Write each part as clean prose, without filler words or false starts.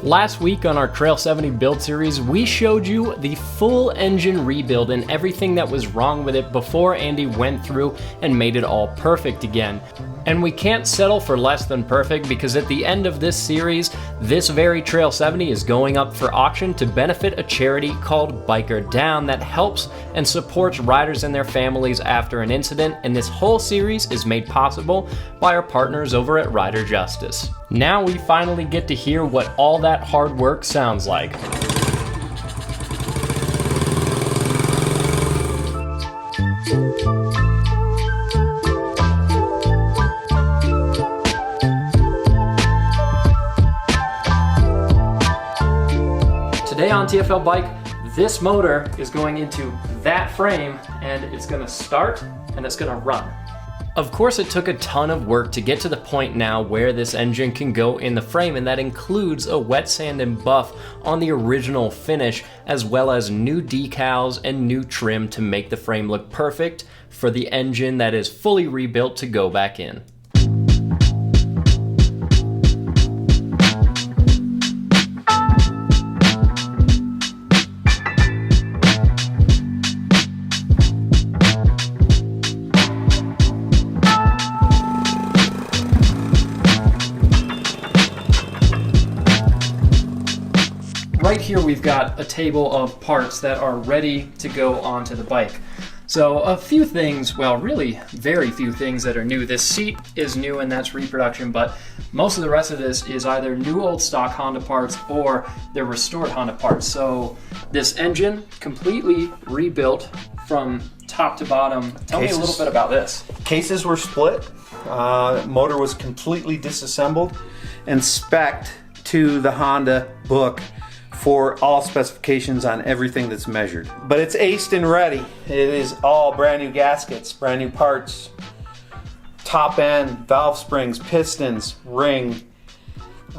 Last week on our Trail 70 build series, we showed you the full engine rebuild and everything that was wrong with it before Andy went through and made it all perfect again. And we can't settle for less than perfect, because at the end of this series, this very Trail 70 is going up for auction to benefit a charity called Biker Down that helps and supports riders and their families after an incident, and this whole series is made possible by our partners over at Rider Justice. Now we finally get to hear what all that hard work sounds like. Today on TFL Bike, this motor is going into that frame and it's going to start and it's going to run. Of course, it took a ton of work to get to the point now where this engine can go in the frame, and that includes a wet sand and buff on the original finish, as well as new decals and new trim to make the frame look perfect for the engine that is fully rebuilt to go back in. Right here we've got a table of parts that are ready to go onto the bike. So a few things, well really very few things that are new. This seat is new and that's reproduction, but most of the rest of this is either new old stock Honda parts or they're restored Honda parts. So this engine completely rebuilt from top to bottom. Tell me a little bit about this. Cases were split, motor was completely disassembled and spec'd to the Honda book for all specifications on everything that's measured. But it's aced and ready. It is all brand new gaskets, brand new parts, top end, valve springs, pistons, ring,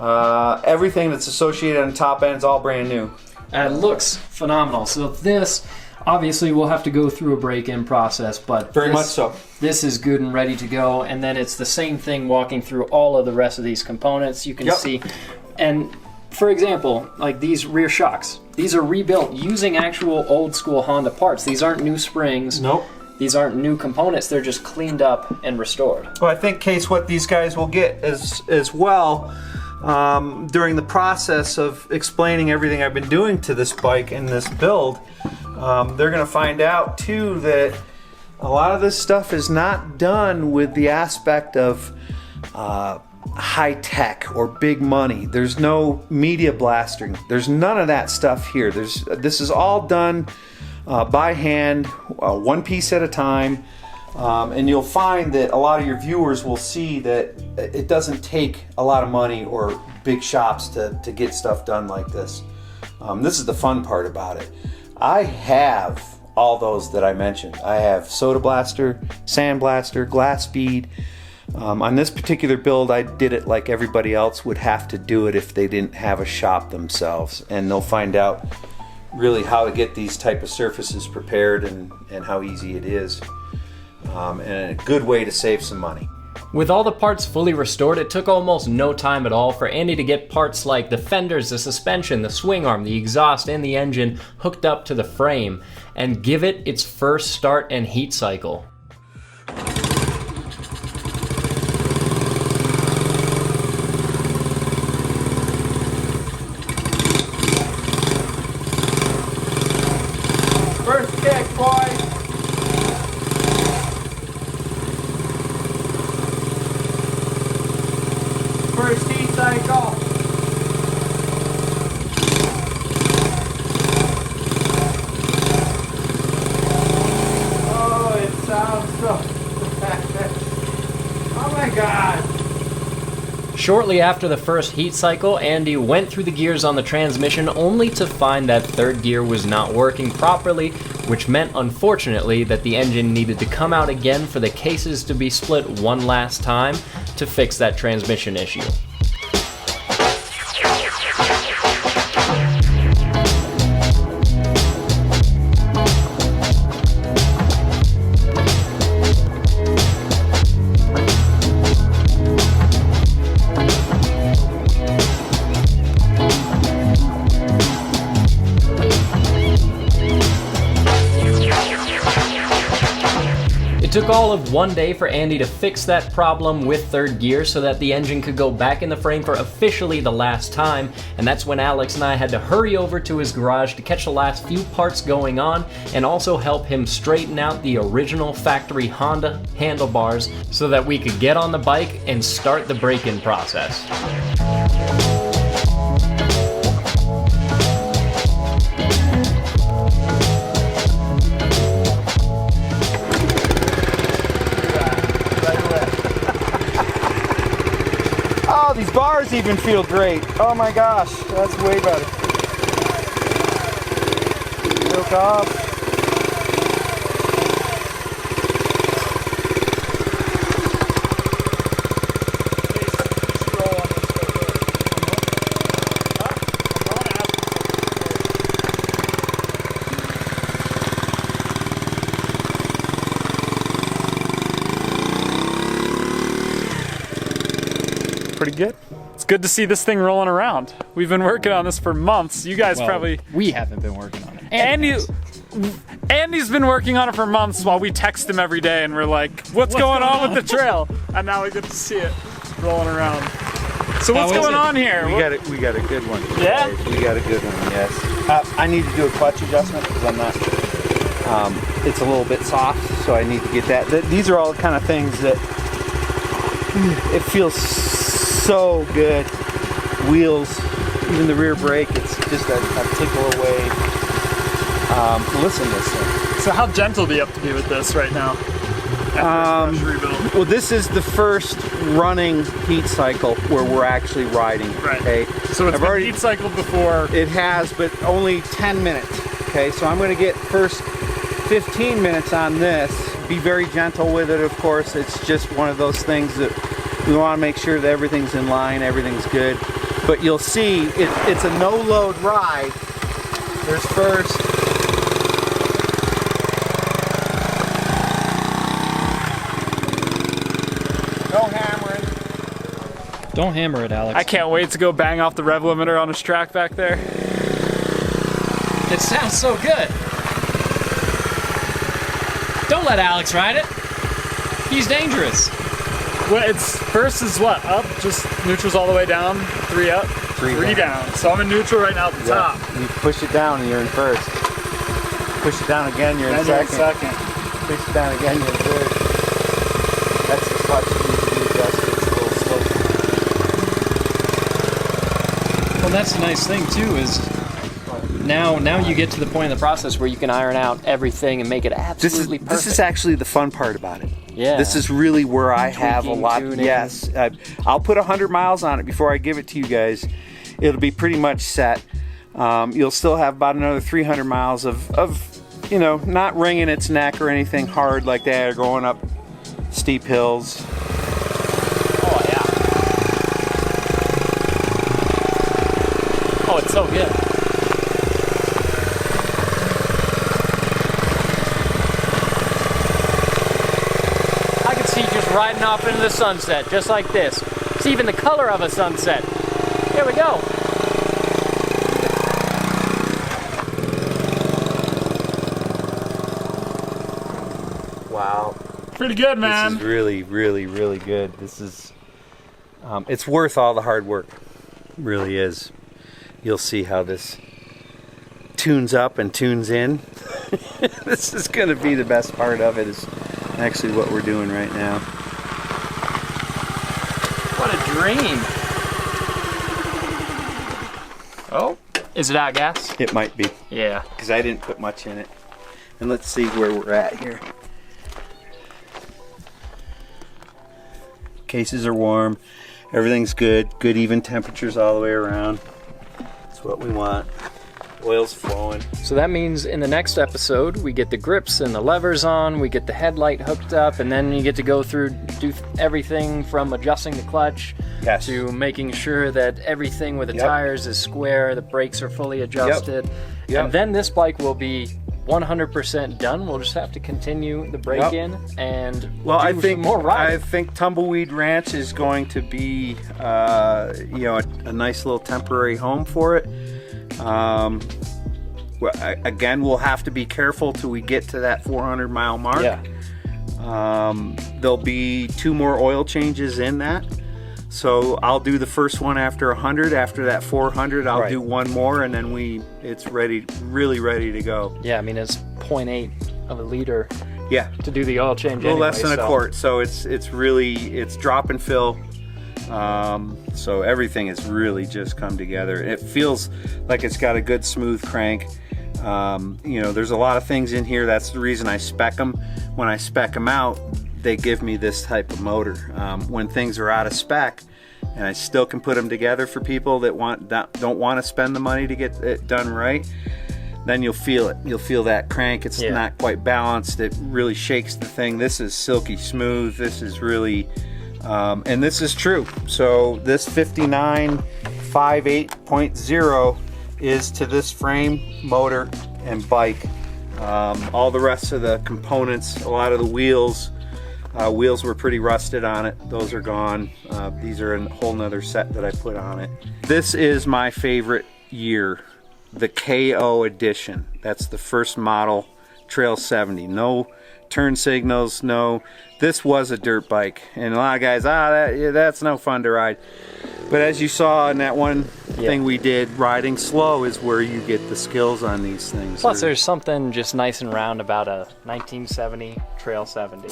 everything that's associated on the top end is all brand new. And it looks phenomenal. So this, obviously we'll have to go through a break-in process, but very much so. This is good and ready to go. And then it's the same thing walking through all of the rest of these components. You can see, and for example, like these rear shocks, these are rebuilt using actual old school Honda parts. These aren't new springs. Nope. These aren't new components. They're just cleaned up and restored. Well, I think, Case, what these guys will get as well during the process of explaining everything I've been doing to this bike and this build, they're going to find out too that a lot of this stuff is not done with the aspect of high tech or big money. There's no media blastering. There's none of that stuff here. This is all done by hand, one piece at a time, and you'll find that a lot of your viewers will see that it doesn't take a lot of money or big shops to get stuff done like this. This is the fun part about it. I have all those that I mentioned. I have Soda Blaster, Sand Blaster, Glass Bead. On this particular build, I did it like everybody else would have to do it if they didn't have a shop themselves, and they'll find out really how to get these type of surfaces prepared and how easy it is, and a good way to save some money. With all the parts fully restored, it took almost no time at all for Andy to get parts like the fenders, the suspension, the swing arm, the exhaust, and the engine hooked up to the frame and give it its first start and heat cycle. First kick, boys! First heat cycle! Oh, it sounds so fast. Oh my God! Shortly after the first heat cycle, Andy went through the gears on the transmission only to find that third gear was not working properly, which meant, unfortunately, that the engine needed to come out again for the cases to be split one last time to fix that transmission issue. took all of one day for Andy to fix that problem with third gear so that the engine could go back in the frame for officially the last time, and that's when Alex and I had to hurry over to his garage to catch the last few parts going on and also help him straighten out the original factory Honda handlebars so that we could get on the bike and start the break-in process. Oh, these bars even feel great. Oh my gosh, that's way better. Broke off. Pretty good. It's good to see this thing rolling around. We've been working on this for months. You guys probably... We haven't been working on it. Andy's been working on it for months while we text him every day and we're like, what's going on with the trail? And now we get to see it rolling around. So what's going on here? We got a good one. Yeah? We got a good one, yes. I need to do a clutch adjustment because I'm not... it's a little bit soft, so I need to get that. These are all the kind of things that... It feels so good. Wheels, even the rear brake, it's just a tickle away. Listen to this thing. So how gentle do you have to be with this right now? Well, this is the first running heat cycle where we're actually riding. Right. Okay. So it's been heat cycled before. It has, but only 10 minutes. Okay, so I'm going to get first 15 minutes on this. Be very gentle with it, of course. It's just one of those things that we want to make sure that everything's in line, everything's good. But you'll see, it's a no-load ride. There's first. No hammering. Don't hammer it, Alex. I can't wait to go bang off the rev limiter on his track back there. It sounds so good. Don't let Alex ride it. He's dangerous. Well, it's first is what? Up? Just neutral's all the way down? 3 up? 3 down. So I'm in neutral right now at the top. You push it down and you're in first. Push it down again, you're in second. Push it down again, you're in third. That's the clutch you need to be adjusted. It's a little slow. Well, that's the nice thing too is now you get to the point in the process where you can iron out everything and make it absolutely perfect. This is actually the fun part about it. Yeah. This is really where I have a lot. Tuning. Yes. I'll put 100 miles on it before I give it to you guys. It'll be pretty much set. You'll still have about another 300 miles of not wringing its neck or anything hard like that or going up steep hills. Oh, yeah. Oh, it's so good. I could see just riding off into the sunset, just like this. It's even the color of a sunset. Here we go. Wow. Pretty good, man. This is really, really, really good. This is, it's worth all the hard work. It really is. You'll see how this tunes up and tunes in. This is going to be the best part of it is actually what we're doing right now. What a dream. Oh, is it out of gas? It might be, Yeah. because I didn't put much in it. And let's see where we're at here. Cases are warm. Everything's good. Good even temperatures all the way around. That's what we want. Oil's flowing. So that means in the next episode, we get the grips and the levers on, we get the headlight hooked up, and then you get to go through, do everything from adjusting the clutch Yes. to making sure that everything with the tires is square, the brakes are fully adjusted. Yep. And then this bike will be 100% done. We'll just have to continue the break-in and do some more riding. I think Tumbleweed Ranch is going to be a nice little temporary home for it. Again, we'll have to be careful till we get to that 400 mile mark. Yeah. There'll be 2 more oil changes in that. So I'll do the first one after 100. After that 400, I'll do 1 more, and then it's ready, really ready to go. Yeah, I mean it's 0.8 of a liter. Yeah, to do the oil change. A little less than a quart. So it's drop and fill. So everything has really just come together. It feels like it's got a good smooth crank. There's a lot of things in here. That's the reason I spec them. When I spec them out, they give me this type of motor. When things are out of spec, and I still can put them together for people that don't want to spend the money to get it done right, then you'll feel it. You'll feel that crank. It's not quite balanced. It really shakes the thing. This is silky smooth. This is really, and this is true. So this 5958.0 is to this frame, motor, and bike. All the rest of the components, a lot of the wheels were pretty rusted on it. Those are gone. These are a whole nother set that I put on it. This is my favorite year, the KO edition. That's the first model Trail 70. No turn signals, no. This was a dirt bike, and a lot of guys, that's no fun to ride. But as you saw in that one thing we did, riding slow is where you get the skills on these things. Plus, there's something just nice and round about a 1970 Trail 70.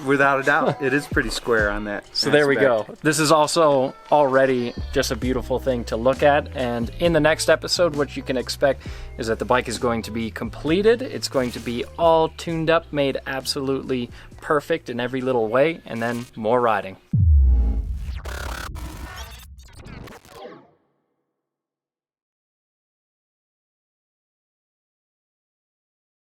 Without a doubt. It is pretty square on that. So there we go. This is also already just a beautiful thing to look at. And in the next episode, what you can expect is that the bike is going to be completed. It's going to be all tuned up, made absolutely perfect in every little way, and then more riding.